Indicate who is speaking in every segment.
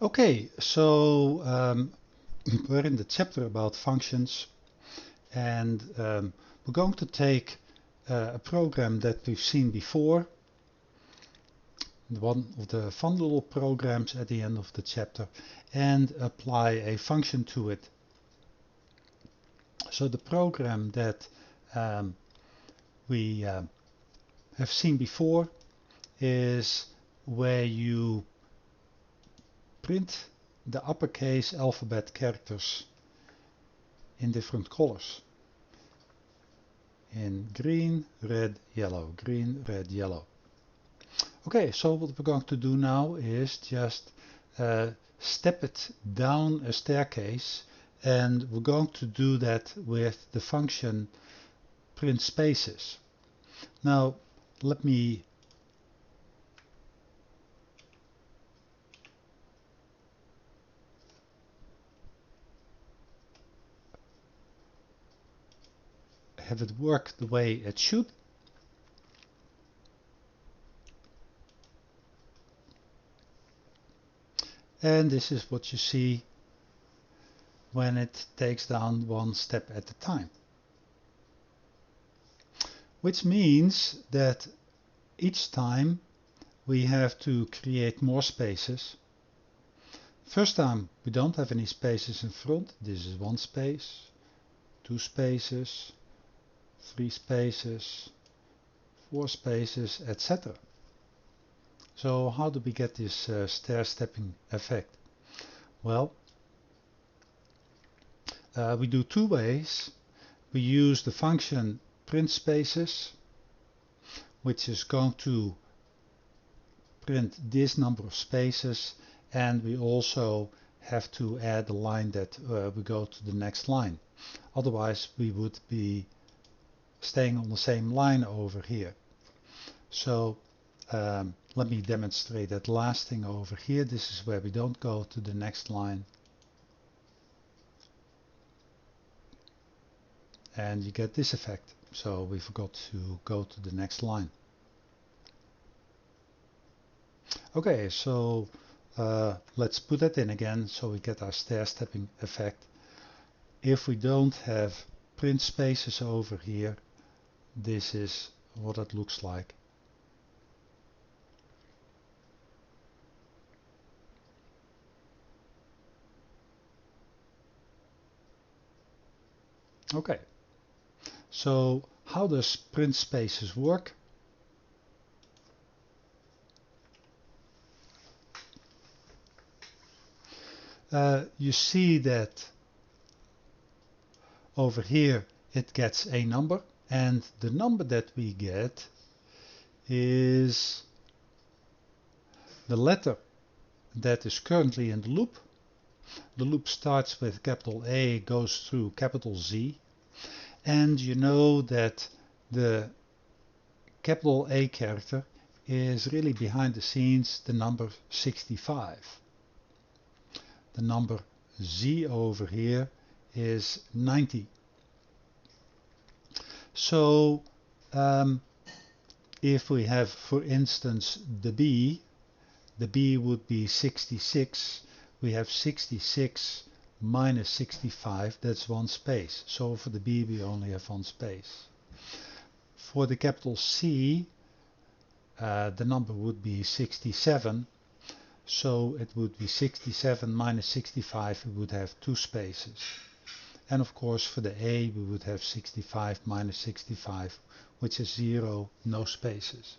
Speaker 1: Okay, so we're in the chapter about functions, and we're going to take a program that we've seen before, one of the fun little programs at the end of the chapter, and apply a function to it. So the program that we have seen before is where you print the uppercase alphabet characters in different colors. In green, red, yellow, green, red, yellow. Okay, so what we're going to do now is just step it down a staircase, and we're going to do that with the function print spaces. Now let me have it work the way it should. And this is what you see when it takes down one step at a time. Which means that each time we have to create more spaces. First time we don't have any spaces in front. This is one space, two spaces, three spaces, four spaces, etc. So how do we get this stair-stepping effect? Well, we do two ways. We use the function print spaces, which is going to print this number of spaces, and we also have to add a line that we go to the next line. Otherwise we would be staying on the same line over here. So let me demonstrate that last thing over here. This is where we don't go to the next line. And you get this effect. So we forgot to go to the next line. Okay, so let's put that in again so we get our stair-stepping effect. If we don't have print spaces over here, this is what it looks like. Okay, so how does print spaces work? You see that over here it gets a number, and the number that we get is the letter that is currently in the loop. The loop starts with capital A, goes through capital Z, and you know that the capital A character is really behind the scenes the number 65. The number Z over here is 90. So if we have, for instance, the B would be 66. We have 66 minus 65, that's one space. So for the B we only have one space. For the capital C, the number would be 67. So it would be 67 minus 65, we would have two spaces. And of course for the A we would have 65 minus 65, which is 0, no spaces.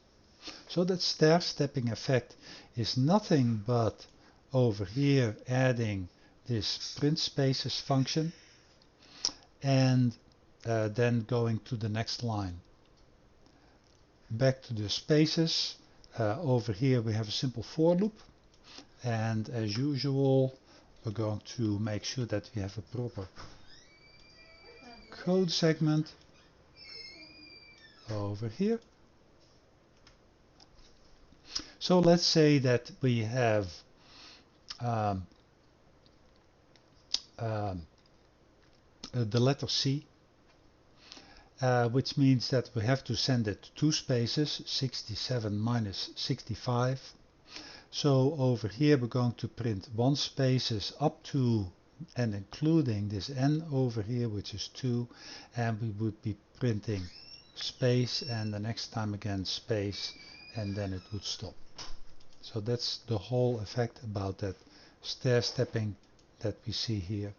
Speaker 1: So that stair-stepping effect is nothing but over here adding this print spaces function and then going to the next line. Back to the spaces. Over here we have a simple for loop, and as usual we're going to make sure that we have a proper code segment over here. So let's say that we have the letter C, which means that we have to send it two spaces, 67 minus 65. So over here we're going to print one spaces up to and including this n over here, which is 2, and we would be printing space and the next time again space, and then it would stop. So that's the whole effect about that stair stepping that we see here.